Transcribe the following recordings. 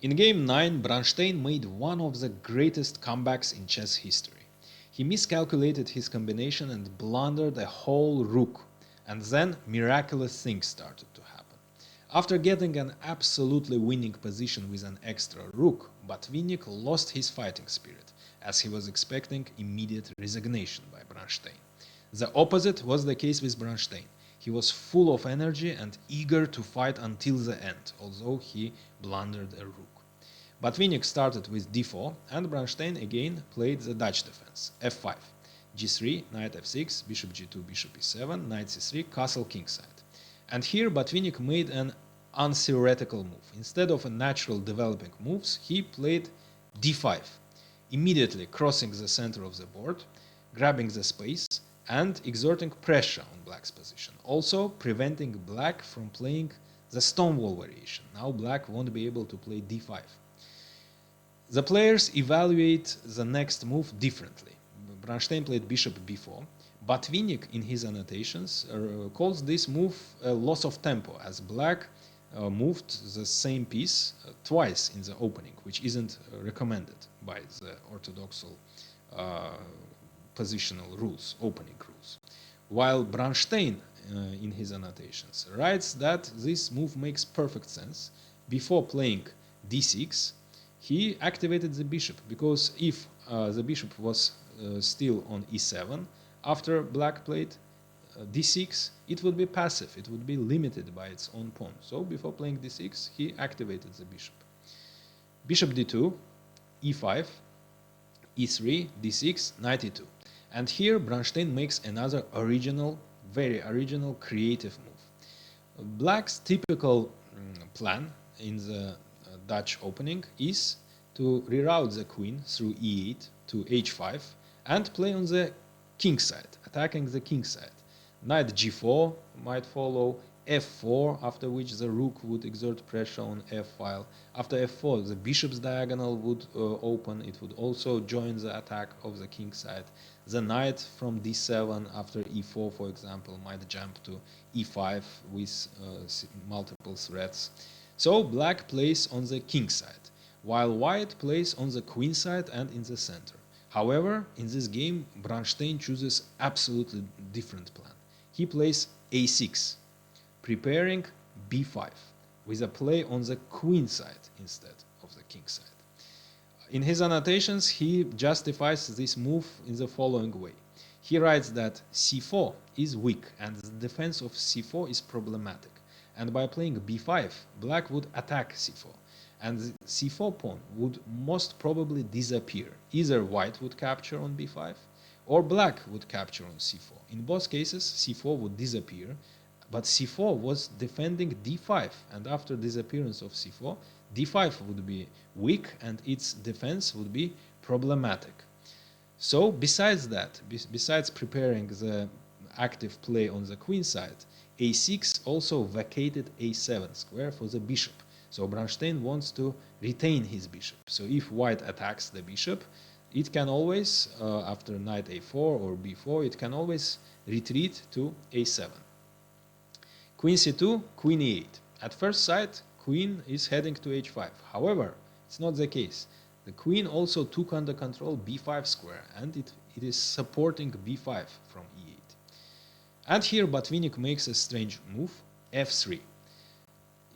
In game 9, Bronstein made one of the greatest comebacks in chess history. He miscalculated his combination and blundered a whole rook, and then miraculous things started to happen. After getting an absolutely winning position with an extra rook, Botvinnik lost his fighting spirit, as he was expecting immediate resignation by Bronstein. The opposite was the case with Bronstein. He was full of energy and eager to fight until the end, although he blundered a rook. Botvinnik started with d4, and Bronstein again played the Dutch defense, f5, g3, knight f6, bishop g2, bishop e7, knight c3, castle kingside. And here Botvinnik made an untheoretical move. Instead of a natural developing moves, he played d5, immediately crossing the center of the board, grabbing the space, and exerting pressure on black's position, also preventing black from playing the stonewall variation. Now black won't be able to play d5. The players evaluate the next move differently. Bronstein played bishop b4. Botvinnik, in his annotations, calls this move a loss of tempo, as black moved the same piece twice in the opening, which isn't recommended by the orthodox positional rules, opening rules. While Bronstein, in his annotations, writes that this move makes perfect sense. Before playing d6, he activated the bishop, because if the bishop was still on e7, after black played d6, it would be passive, it would be limited by its own pawn. So before playing d6, he activated the bishop. Bishop d2, e5, e3, d6, knight e2. And here Bronstein makes another original, very original, creative move. Black's typical plan in the Dutch opening is to reroute the queen through e8 to h5 and play on the king side, attacking the king side. Knight g4 might follow, f4, after which the rook would exert pressure on f-file. After f4, the bishop's diagonal would open. It would also join the attack of the king side. The knight from d7 after e4, for example, might jump to e5 with multiple threats. So black plays on the king side, while white plays on the queen side and in the center. However, in this game, Bronstein chooses absolutely different plan. He plays a6, preparing b5, with a play on the queen side instead of the king side. In his annotations, he justifies this move in the following way. He writes that c4 is weak and the defense of c4 is problematic. And by playing b5, black would attack c4. And the c4 pawn would most probably disappear. Either white would capture on b5 or black would capture on c4. In both cases, c4 would disappear, but c4 was defending d5, and after disappearance of c4, d5 would be weak and its defense would be problematic. So besides that, besides preparing the active play on the queen side, a6 also vacated a7 square for the bishop. So Bronstein wants to retain his bishop. So if white attacks the bishop, it can always, after knight a4 or b4, it can always retreat to a7. Queen c2, queen e8. At first sight, queen is heading to h5. However, it's not the case. The queen also took under control b5 square, and it is supporting b5 from e8. And here Botvinnik makes a strange move, f3.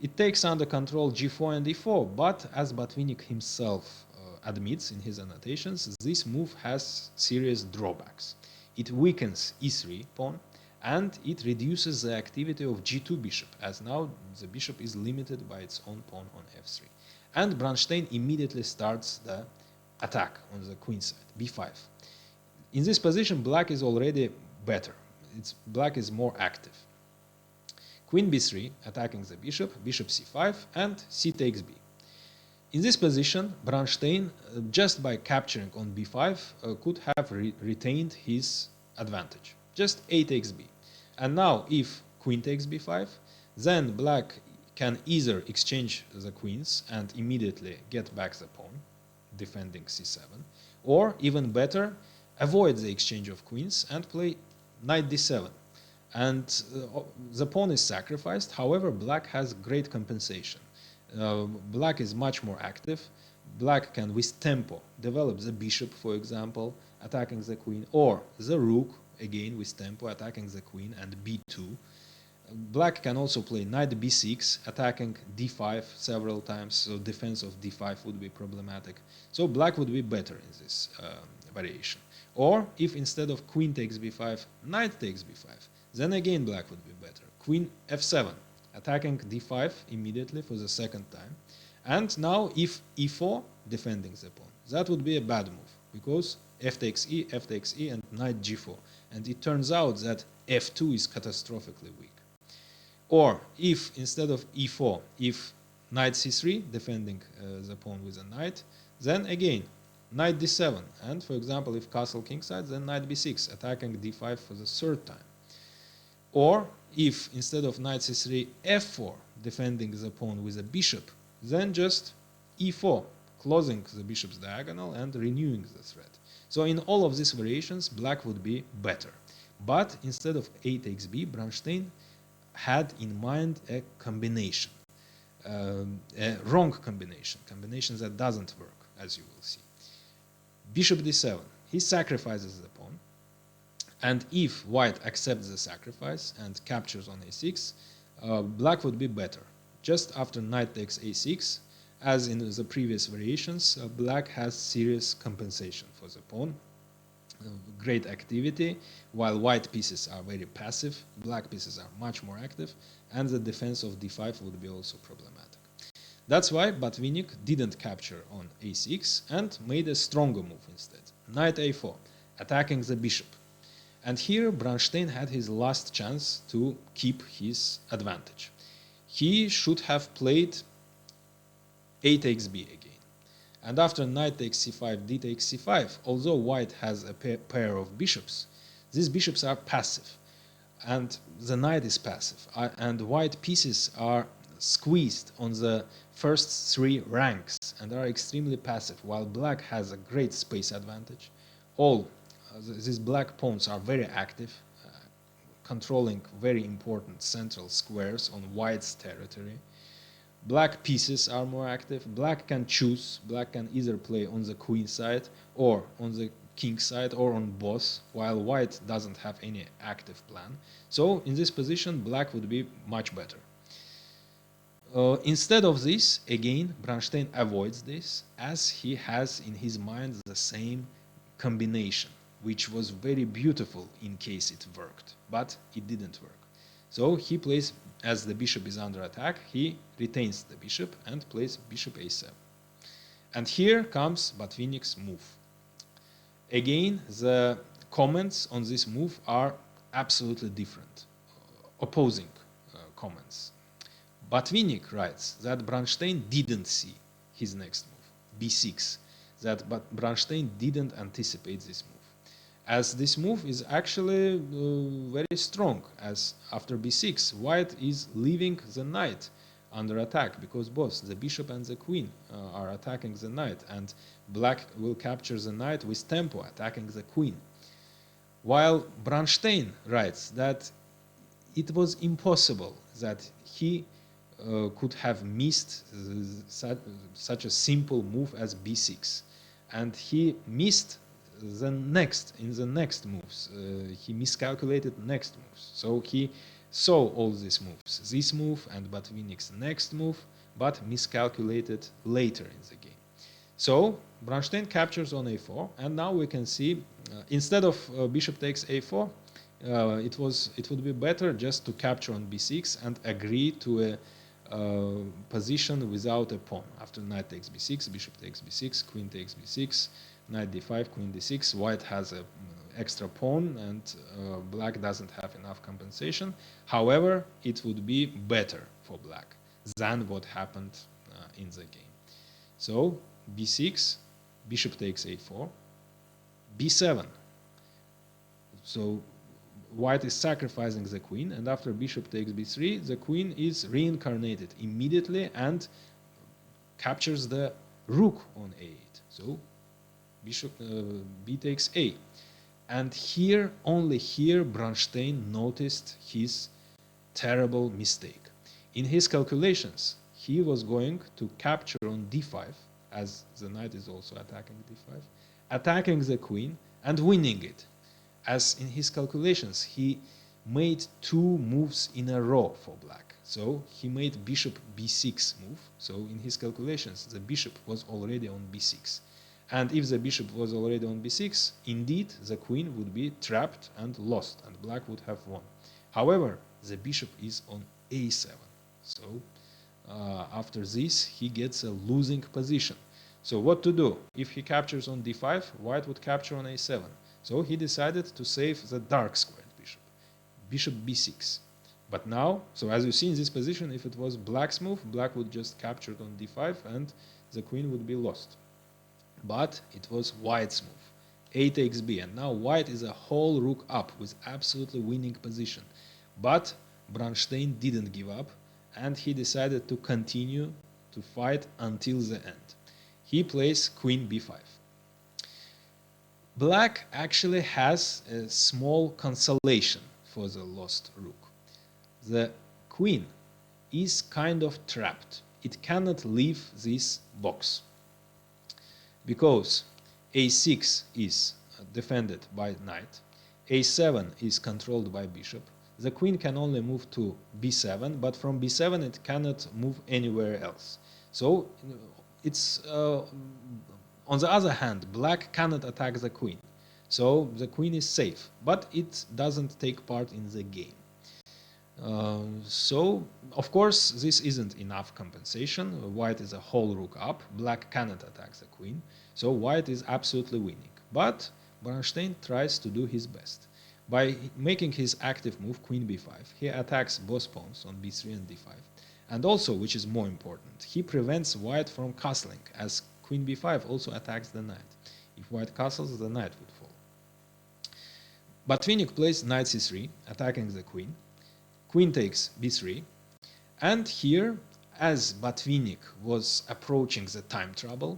It takes under control g4 and e4, but as Botvinnik himself admits in his annotations, this move has serious drawbacks. It weakens e3 pawn, and it reduces the activity of g2 bishop, as now the bishop is limited by its own pawn on f3. And Bronstein immediately starts the attack on the queen side, b5. In this position, black is already better. Black is more active. Queen b3, attacking the bishop, bishop c5, and c takes b. In this position, Bronstein, just by capturing on b5, could have retained his advantage. Just a takes b. And now, if queen takes b5, then black can either exchange the queens and immediately get back the pawn, defending c7, or even better, avoid the exchange of queens and play knight d7. And the pawn is sacrificed. However, black has great compensation. Black is much more active. Black can, with tempo, develop the bishop, for example, attacking the queen, or the rook, again with tempo, attacking the queen and b2. Black can also play knight b6, attacking d5 several times, so defense of d5 would be problematic. So black would be better in this variation. Or if instead of queen takes b5, knight takes b5, then again black would be better. Queen f7, attacking d5 immediately for the second time. And now if e4, defending the pawn, that would be a bad move, because f takes e, and knight g4. And it turns out that f2 is catastrophically weak. Or if instead of e4, if knight c3, defending the pawn with a knight, then again knight d7, and for example if castle kingside, then knight b6, attacking d5 for the third time. Or if instead of knight c3, f4, defending the pawn with a bishop, then just e4, closing the bishop's diagonal and renewing the threat. So in all of these variations, black would be better. But instead of a takes b, Bronstein had in mind a combination, a wrong combination that doesn't work, as you will see. Bishop d7, he sacrifices the pawn, and if white accepts the sacrifice and captures on a6, black would be better. Just after knight takes a6, as in the previous variations, black has serious compensation for the pawn. Great activity, while white pieces are very passive, black pieces are much more active, and the defense of d5 would be also problematic. That's why Botvinnik didn't capture on a6 and made a stronger move instead. Knight a4, attacking the bishop. And here Bronstein had his last chance to keep his advantage. He should have played a takes b again. And after knight takes c5, d takes c5, although white has a pair of bishops, these bishops are passive, and the knight is passive, and white pieces are squeezed on the first three ranks and are extremely passive, while black has a great space advantage. All these black pawns are very active, controlling very important central squares on white's territory. Black pieces are more active. Black can choose. Black can either play on the queen side or on the king side or on both, while white doesn't have any active plan. So in this position, black would be much better. Instead of this, again, Bronstein avoids this, as he has in his mind the same combination, which was very beautiful in case it worked, but it didn't work. So he plays, as the bishop is under attack, he retains the bishop and plays bishop a7. And here comes Botvinnik's move. Again, the comments on this move are absolutely different, opposing comments. Botvinnik writes that Bronstein didn't see his next move, b6, but Bronstein didn't anticipate this move, as this move is actually very strong, as after b6, white is leaving the knight under attack, because both the bishop and the queen are attacking the knight, and black will capture the knight with tempo, attacking the queen. While Bronstein writes that it was impossible that he could have missed such a simple move as b6, and he missed in the next moves. He miscalculated next moves. So he saw all these moves, this move and Botvinnik's next move, but miscalculated later in the game. So Bronstein captures on a4, and now we can see instead of bishop takes a4, it would be better just to capture on b6 and agree to a position without a pawn. After knight takes b6, bishop takes b6, queen takes b6, knight d5, queen d6, white has an extra pawn, and black doesn't have enough compensation. However, it would be better for black than what happened in the game. So b6, bishop takes a4, b7. So white is sacrificing the queen, and after bishop takes b3, the queen is reincarnated immediately and captures the rook on a8. So bishop b takes a. And here, only here, Bronstein noticed his terrible mistake. In his calculations, he was going to capture on d5, as the knight is also attacking d5, attacking the queen and winning it. As in his calculations, he made 2 moves in a row for black. So he made bishop b6 move. So in his calculations, the bishop was already on b6. And if the bishop was already on b6, indeed the queen would be trapped and lost, and black would have won. However, the bishop is on a7. So after this, he gets a losing position. So what to do? If he captures on d5, white would capture on a7. So he decided to save the dark squared bishop, bishop b6. But now, so as you see in this position, if it was black's move, black would just capture on d5 and the queen would be lost. But it was white's move, a takes b, and now white is a whole rook up with absolutely winning position. But Bronstein didn't give up, and he decided to continue to fight until the end. He plays queen b5. Black actually has a small consolation for the lost rook. The queen is kind of trapped. It cannot leave this box, because a6 is defended by knight, a7 is controlled by bishop. The queen can only move to b7, but from b7 it cannot move anywhere else. So it's on the other hand, black cannot attack the queen. So the queen is safe, but it doesn't take part in the game. So, of course, this isn't enough compensation. White is a whole rook up. Black cannot attack the queen. So white is absolutely winning. But Bronstein tries to do his best. By making his active move, queen b5, he attacks both pawns on b3 and d5. And also, which is more important, he prevents white from castling, as queen b5 also attacks the knight. If white castles, the knight would fall. Botvinnik plays knight c3, attacking the queen. Queen takes b3, and here, as Botvinnik was approaching the time trouble,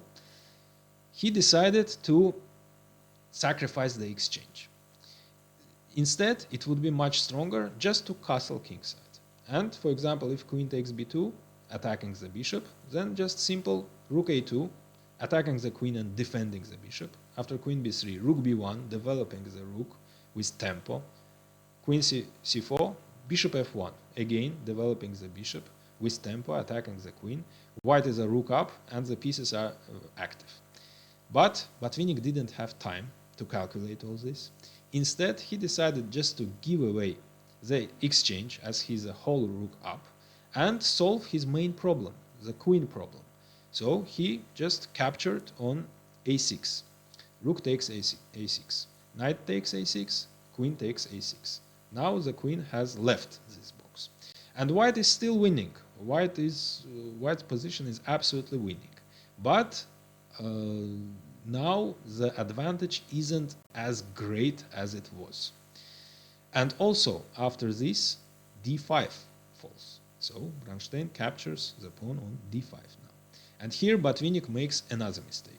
he decided to sacrifice the exchange. Instead, it would be much stronger just to castle kingside. And, for example, if queen takes b2, attacking the bishop, then just simple rook a2, attacking the queen and defending the bishop. After queen b3, rook b1, developing the rook with tempo. Queen c4, bishop f1, again developing the bishop with tempo, attacking the queen. White is a rook up and the pieces are active. But Botvinnik didn't have time to calculate all this. Instead, he decided just to give away the exchange, as he's a whole rook up, and solve his main problem, the queen problem. So he just captured on a6. Rook takes a6. Knight takes a6. Queen takes a6. Now the queen has left this box. And white is still winning. White's position is absolutely winning. But now the advantage isn't as great as it was. And also, after this, d5 falls. So Bronstein captures the pawn on d5 now. And here Botvinnik makes another mistake.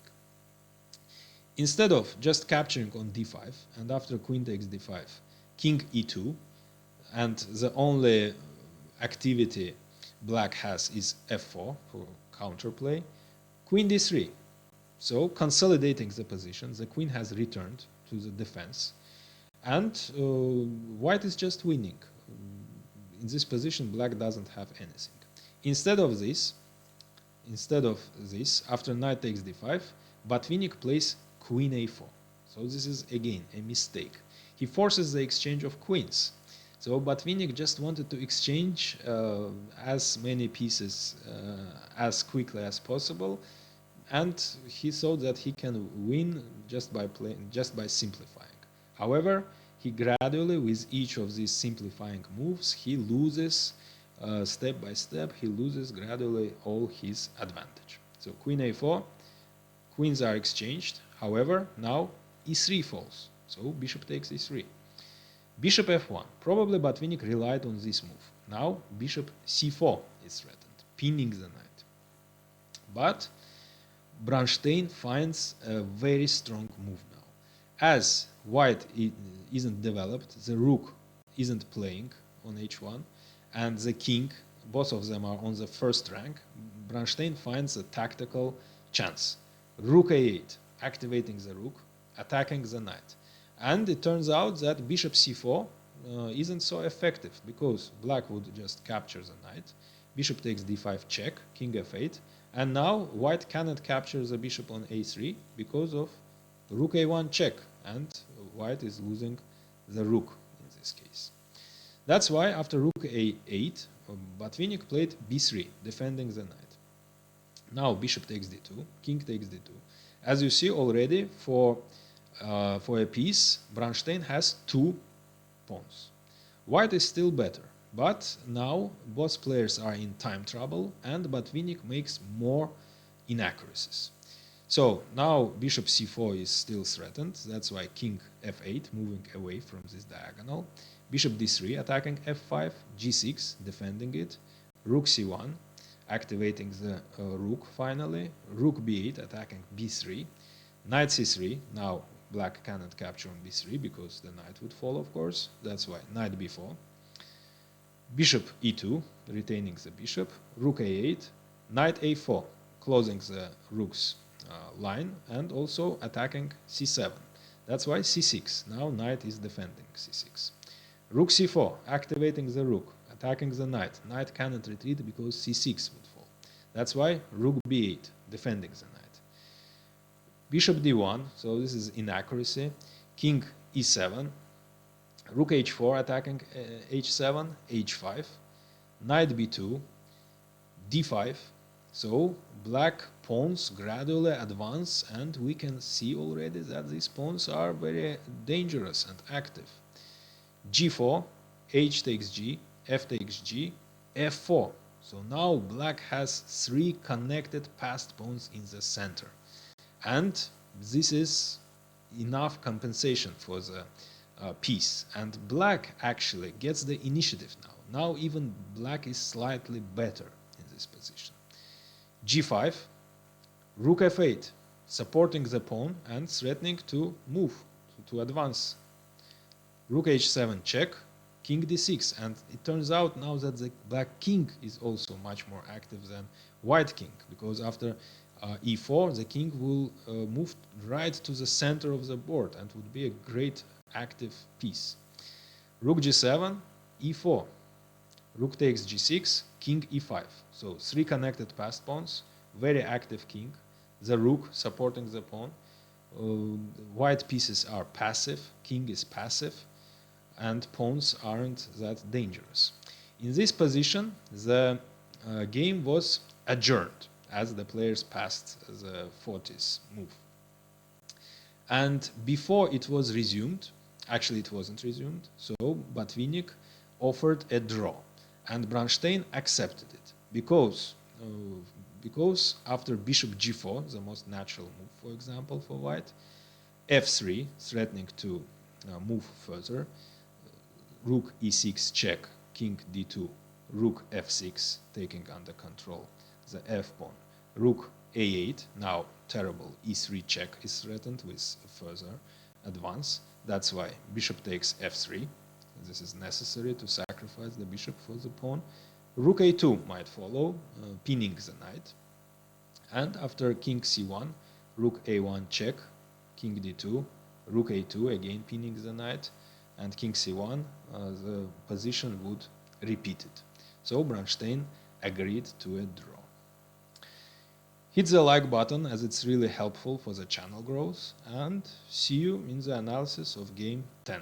Instead of just capturing on d5, and after queen takes d5, king e2, and the only activity black has is f4 for counterplay, queen d3. So consolidating the position, the queen has returned to the defense, and white is just winning. In this position, black doesn't have anything. Instead of this, after knight takes d5, Botvinnik plays queen a4. So this is again a mistake. He forces the exchange of queens. So Botvinnik just wanted to exchange as many pieces as quickly as possible, and he thought that he can win just by simplifying. However, he gradually, with each of these simplifying moves, he loses step by step. He loses gradually all his advantage. So queen a4, queens are exchanged. However, now e3 falls. So bishop takes e3. Bishop f1. Probably Botvinnik relied on this move. Now bishop c4 is threatened, pinning the knight. But Bronstein finds a very strong move now. As white isn't developed, the rook isn't playing on h1, and the king both of them are on the first rank, Bronstein finds a tactical chance. Rook a8, activating the rook, attacking the knight. And it turns out that bishop c4 isn't so effective, because black would just capture the knight, bishop takes d5 check, king f8, and now white cannot capture the bishop on a3 because of rook a1 check, and white is losing the rook in this case. That's why after rook a8, Botvinnik played b3, defending the knight. Now bishop takes d2, king takes d2. As you see already, for a piece, Bronstein has two pawns. White is still better, but now both players are in time trouble, and Botvinnik makes more inaccuracies. So now bishop c4 is still threatened. That's why king f8, moving away from this diagonal. Bishop d3, attacking f5, g6, defending it. Rook c1, activating the rook finally. Rook b8, attacking b3. Knight c3, now black cannot capture on b3 because the knight would fall, of course. That's why knight b4. Bishop e2, retaining the bishop. Rook a8, knight a4, closing the rook's line, and also attacking c7. That's why c6. Now knight is defending c6. Rook c4, activating the rook, attacking the knight. Knight cannot retreat because c6 would fall. That's why rook b8, defending the knight. Bishop d1, so this is inaccuracy. King e7, rook h4, attacking h7, h5, knight b2, d5. So black pawns gradually advance, and we can see already that these pawns are very dangerous and active. g4, h takes g, f takes g, f4. So now black has three connected passed pawns in the center. And this is enough compensation for the piece. And black actually gets the initiative now. Now even black is slightly better in this position. g5, rook f8, supporting the pawn and threatening to move, to advance. Rook h7 check, king d6, and it turns out now that the black king is also much more active than white king, because after e4 the king will move right to the center of the board and would be a great active piece. Rook g7, e4, rook takes g6, king e5. So three connected passed pawns, very active king, the rook supporting the pawn. White pieces are passive, king is passive, and pawns aren't that dangerous. In this position, the game was adjourned as the players passed the 40th move. And before it was resumed, actually it wasn't resumed, so Botvinnik offered a draw, and Bronstein accepted it because after bishop g4, the most natural move, for example, for white, f3, threatening to move further, rook e6 check, king d2, rook f6, taking under control the f pawn, rook a8, now terrible e3 check is threatened with further advance. That's why bishop takes f3. This is necessary to sacrifice the bishop for the pawn. Rook a2 might follow, pinning the knight. And after king c1, rook a1 check, king d2, rook a2, again pinning the knight, and king c1, the position would repeat it. So Bronstein agreed to a draw. Hit the like button, as it's really helpful for the channel growth, and see you in the analysis of game 10.